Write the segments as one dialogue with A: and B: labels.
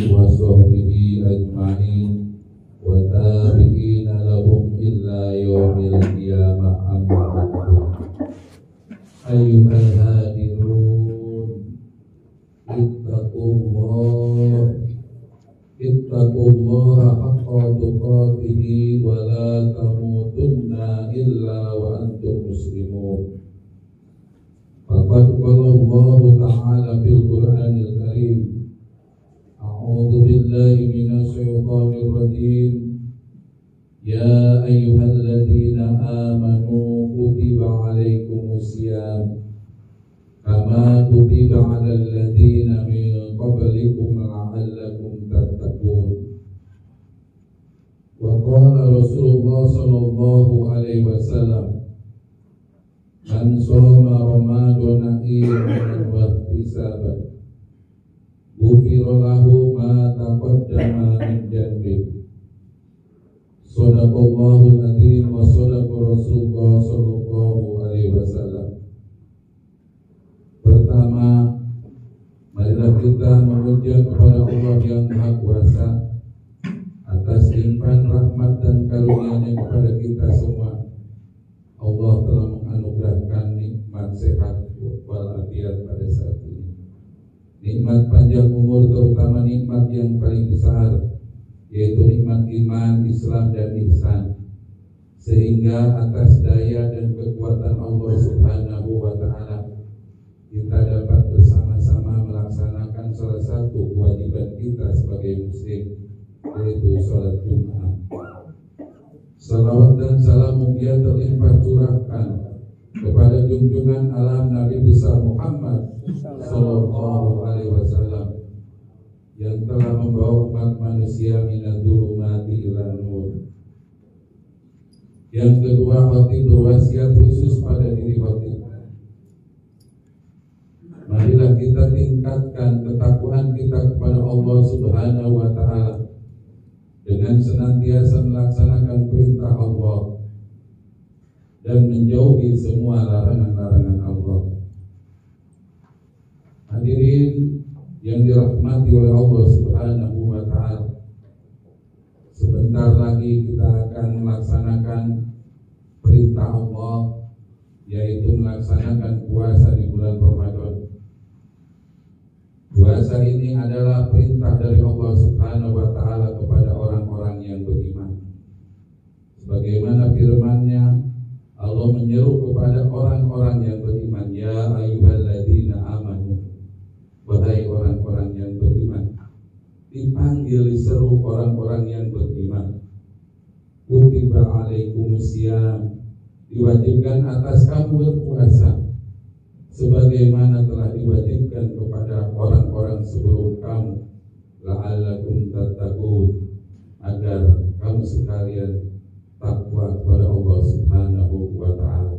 A: wa sahbihi ajma'in wa tabi'ina lahum illa yawmil qiyamah amma ba'du. Ayyuhal hadirun, ittaqullaha haqqa tuqatih wa la tamutunna illa wa antum muslimun. Faqad qala Allah Ta'ala fil Qur'anil Karim, a'udzu billahi minasy syaithanir rajim. Ya ayyuhalladzina amanu kutiba 'alaikumus syiyam kama kutiba 'alal ladzina min qablikum la'allakum tattaqun. Wa qala Rasulullah sallallahu alaihi wasallam, man shoma ramadhana imanan wa ihtisaban ghufira lahu ma taqaddama min dhanbihi. Shadaqallahul adzim wa shadaqa Rasulullah sallallahu alaihi wasallam. Pertama, marilah kita memuja kepada Allah yang Maha Kuasa atas limpahan rahmat dan karunia-Nya kepada kita semua. Allah telah menganugerahkan nikmat sehat walafiat pada saat ini, nikmat panjang umur, terutama nikmat yang paling besar, yaitu nikmat iman, Islam, dan ihsan. Sehingga atas daya dan kekuatan Allah Subhanahu wa Ta'ala, kita dapat bersama-sama melaksanakan salah satu kewajiban kita sebagai muslim, yaitu sholat Jumat. Salawat dan salam mulia terlimpah curahkan kepada junjungan alam Nabi besar Muhammad sallallahu alaihi wasallam yang telah membawa umat manusia minadz-dzulumati ila nur. Yang kedua, khatib berwasiat khusus pada diri khatib. Marilah kita tingkatkan ketakwaan kita kepada Allah Subhanahu wa Ta'ala dengan senantiasa melaksanakan perintah Allah dan menjauhi semua larangan-larangan Allah. Hadirin yang dirahmati oleh Allah Subhanahu wa Ta'ala, sebentar lagi kita akan melaksanakan perintah Allah, yaitu melaksanakan puasa di bulan Ramadan. Puasa ini adalah perintah dari Allah Subhanahu wa Ta'ala kepada orang-orang yang beriman. Sebagaimana firman-Nya, Allah menyeru kepada orang-orang yang beriman, ya ayyuhalladzina amanu, wahai orang-orang yang beriman. Dipanggil, diseru orang-orang yang beriman. Kutiba 'alaikumus syiyam, diwajibkan atas kamu berpuasa sebagaimana telah diwajibkan kepada orang-orang sebelum kamu, la'allakum tattaqun, agar kamu sekalian takwa kepada Allah Subhanahu wa Ta'ala.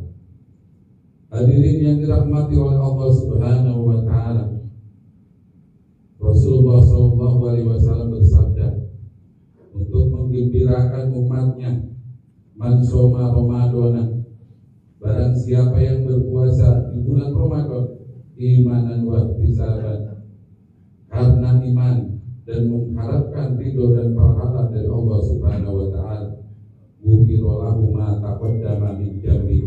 A: Hadirin yang dirahmati oleh Allah Subhanahu wa Ta'ala, Rasulullah sallallahu alaihi wasallam bersabda untuk menggembirakan umatnya, man shoma ramadhana, barang siapa yang berpuasa di bulan Ramadan imanan wa ihtisaban, karena iman dan mengharapkan ridho dan pahala dari Allah Subhanahu wa Ta'ala, ghufira lahu ma taqaddama min dhanbi,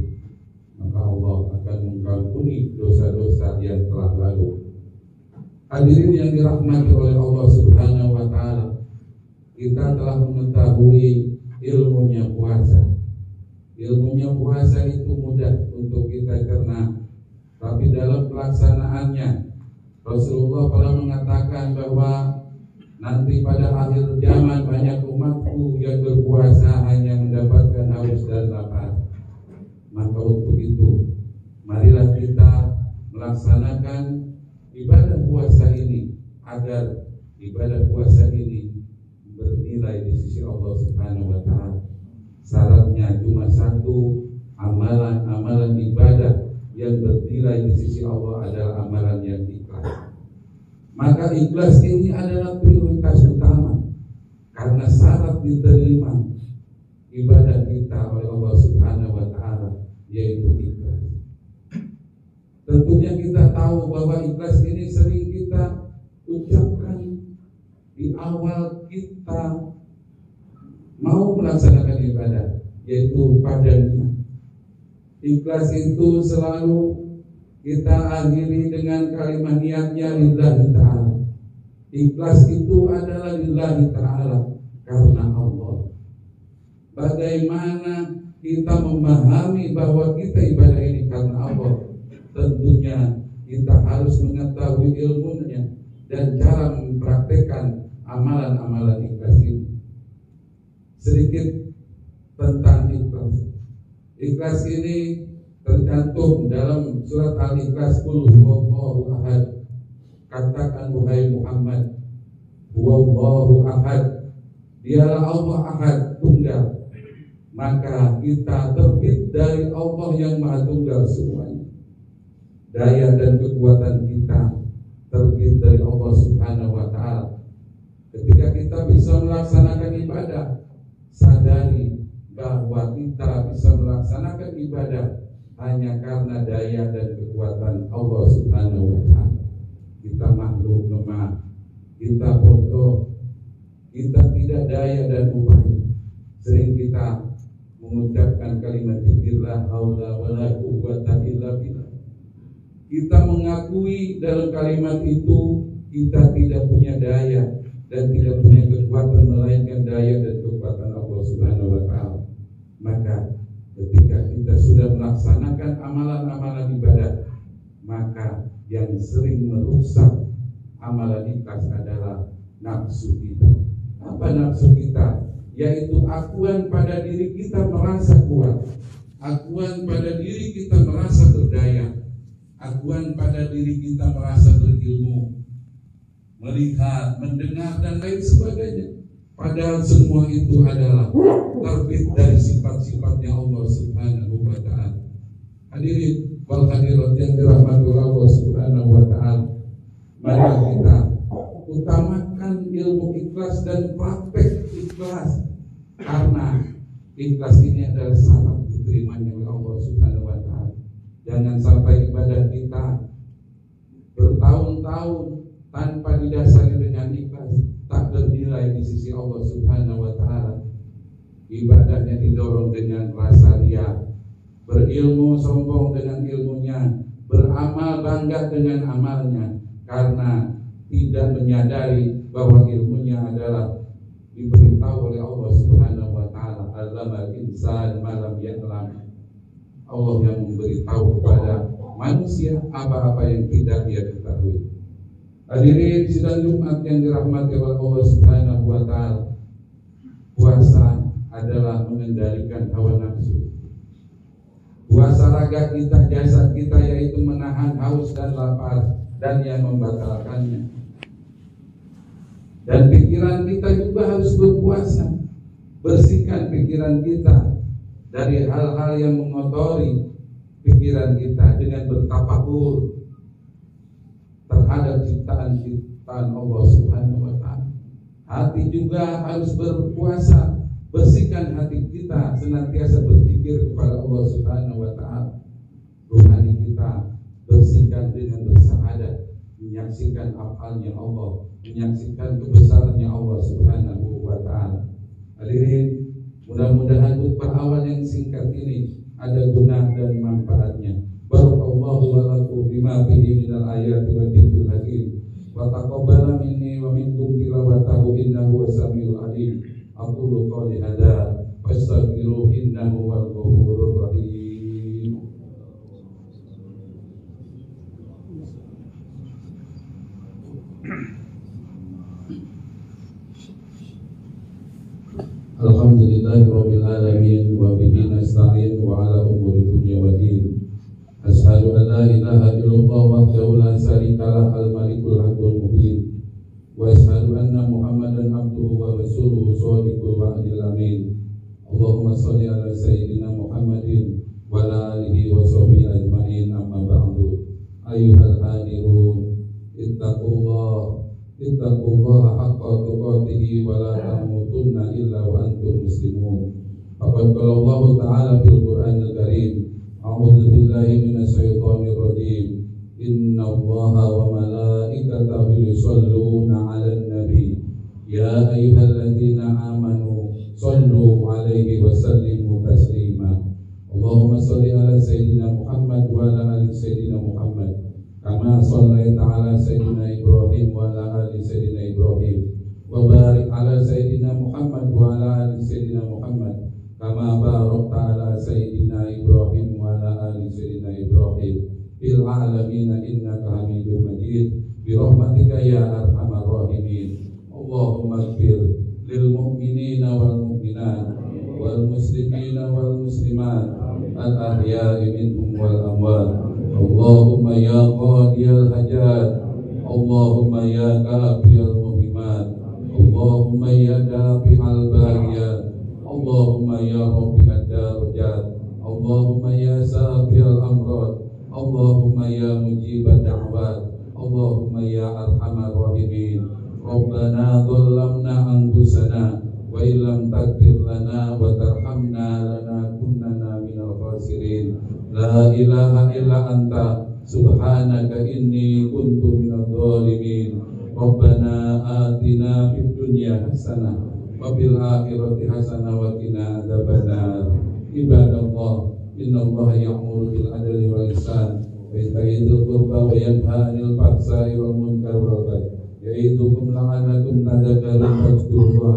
A: maka Allah akan mengampuni dosa-dosa yang telah lalu. Hadirin yang dirahmati oleh Allah Subhanahu wa Ta'ala, kita telah mengetahui ilmunya puasa. Ilmunya puasa itu mudah untuk kita cerna, tapi dalam pelaksanaannya Rasulullah pernah mengatakan bahwa nanti pada akhir zaman banyak umatku yang berpuasa hanya mendapatkan haus dan lapar. Maka untuk itu, marilah kita melaksanakan ibadah puasa ini agar ibadah puasa ini bernilai di sisi Allah Subhanahu wa Ta'ala. Syaratnya cuma satu, amalan-amalan ibadah yang bernilai di sisi Allah adalah amalan yang ikhlas. Maka ikhlas ini adalah prioritas utama, karena syarat diterima ibadah kita oleh Allah Subhanahu wa Ta'ala yaitu ikhlas. Tentunya kita tahu bahwa ikhlas ini sering kita ucapkan, di awal kita mau melaksanakan ibadah, yaitu pada niat. Ikhlas itu selalu kita akhiri dengan kalimat niatnya lillahi ta'ala. Ikhlas itu adalah lillahi ta'ala, karena Allah. Bagaimana kita memahami bahwa kita ibadah ini karena Allah? Tentunya kita harus mengetahui ilmunya dan cara mempraktekkan amalan-amalan ikhlas ini. Sedikit tentang ikhlas. Ikhlas ini tercantum dalam surat Al-Ikhlas, Qul huwallahu ahad. Katakan wahai Muhammad, huwallahu ahad, dialah Allah ahad, tunggal. Maka kita terbit dari Allah yang maha tunggal semuanya. Daya dan kekuatan kita terbit dari Allah Subhanahu wa ta'ala. Ketika kita bisa melaksanakan ibadah, sadari bahwa kita bisa melaksanakan ibadah hanya karena daya dan kekuatan Allah Subhanahu wa ta'ala. Kita makhluk lemah, kita bodoh, kita tidak daya dan upaya. Sering kita mengucapkan kalimat dzikir la haula wala quwwata illa billah. Kita mengakui dalam kalimat itu kita tidak punya daya dan tidak punya kekuatan melainkan daya dan kekuatan Allah Subhanahu wa ta'ala. Maka ketika kita sudah melaksanakan amalan-amalan ibadah, maka yang sering merusak amalan ikhlas adalah nafsu kita. Apa nafsu kita? Yaitu akuan pada diri kita merasa kuat, akuan pada diri kita merasa berdaya, akuan pada diri kita merasa berilmu, melihat, mendengar dan lain sebagainya. Padahal semua itu adalah terbit dari sifat-sifatnya Allah Subhanahu wa ta'ala. Hadirin wal hadirat yang dirahmati Allah Subhanahu wa ta'ala, mari kita utamakan ilmu ikhlas dan praktek ikhlas, karena ikhlas ini adalah syarat diterimanya oleh Allah Subhanahu wa ta'ala. Jangan sampai ibadah kita bertahun-tahun tanpa didasari dengan ikhlas, tak bernilai di sisi Allah Subhanahu wa ta'ala. Ibadahnya didorong dengan rasa riya, berilmu sombong dengan ilmunya, beramal bangga dengan amalnya, karena tidak menyadari bahwa ilmunya adalah diberitahu oleh Allah Subhanahu wa ta'ala. Allamal insan malam ya'lam. Allah yang memberitahu kepada manusia apa-apa yang tidak dia ketahui. Hadirin sidang Jumat yang dirahmati oleh Allah Subhanahu wa ta'ala, puasa adalah mengendalikan hawa nafsu. Puasa raga kita, jasad kita, yaitu menahan haus dan lapar dan yang membatalkannya. Dan pikiran kita juga harus berpuasa. Bersihkan pikiran kita dari hal-hal yang mengotori pikiran kita dengan bertafakur terhadap ciptaan-ciptaan Allah Subhanahu wa ta'ala. Hati juga harus berpuasa. Bersihkan hati kita senantiasa berzikir kepada Allah Subhanahu wa ta'ala. Rohani kita bersihkan dengan bersahadat, menyaksikan afalnya Allah, menyaksikan kebesarannya Allah Subhanahu wa ta'ala. Hadirin, mudah-mudahan khutbah awal yang singkat ini ada guna dan manfaatnya. Barakallahu wa lakum bima fihi minal ayati wa dzikril hakim. Wa taqabbala minni wa minkum tilawatahu innahu was-samiul alim. Aqulu qawli hadza fastaghfiruhu innahu wal ghafurur rahim. Alhamdulillahirabbil alamin wa bihi nasta'in wa ala umuri dunya waddin. Asyhadu an la ilaha illallah wahdahu la syarikalah al-malikul haqqul mubin. Wa asyhadu anna Muhammadan abduhu wa rasuluhu shadiqul wa'dil amin. Allahumma shalli ala sayyidina Muhammadin wa ala alihi wa sahbihi ajma'in, amma ba'du. Ayyuhal hadirun, ittaqullaha haqqa tuqatih wa la tamutunna illa wa antum muslimun. Faqad qala Allah ta'ala fil Qur'anil Karim, a'udzu billahi minasyaitonir rajim. Inna Allaha wa malaikatahu yusholluna 'alan nabi يا أيها الذين آمنوا صلوا عليه وسلموا تسليما اللهم صل على سيدنا محمد وعلى آل سيدنا محمد كما صليت على سيدنا إبراهيم وعلى آل سيدنا إبراهيم وبارك على سيدنا محمد وعلى آل سيدنا محمد كما باركت على سيدنا إبراهيم وعلى آل سيدنا إبراهيم في العالمين إنك حميد مجيد برحمتك يا أرحم الراحمين اللهم اغفر للمؤمنين والمؤمنات والمسلمين والمسلمات الأحياء منهم والأموات اللهم يا قاضي الحاجات اللهم يا كافي المهمات اللهم يا دافع الباغيات اللهم يا رفيع الدرجات اللهم يا سافي الأمراض اللهم يا مجيب الدعوات اللهم يا أرحم الراحمين ربنا ظلمنا أنفسنا وإن لم تغفر لنا وترحمنا لنكونن من الخاسرين لا إله إلا أنت سبحانك إني كنت من الظالمين ربنا آتنا في الدنيا حسنة وفي الآخرة حسنة وقنا عذاب النار عباد الله إن الله يأمر بالعدل والإحسان وإيتاء ذي القربى وينهى عن الفحشاء والمنكر والبغي يعظكم لعلكم تذكرون فاذكروا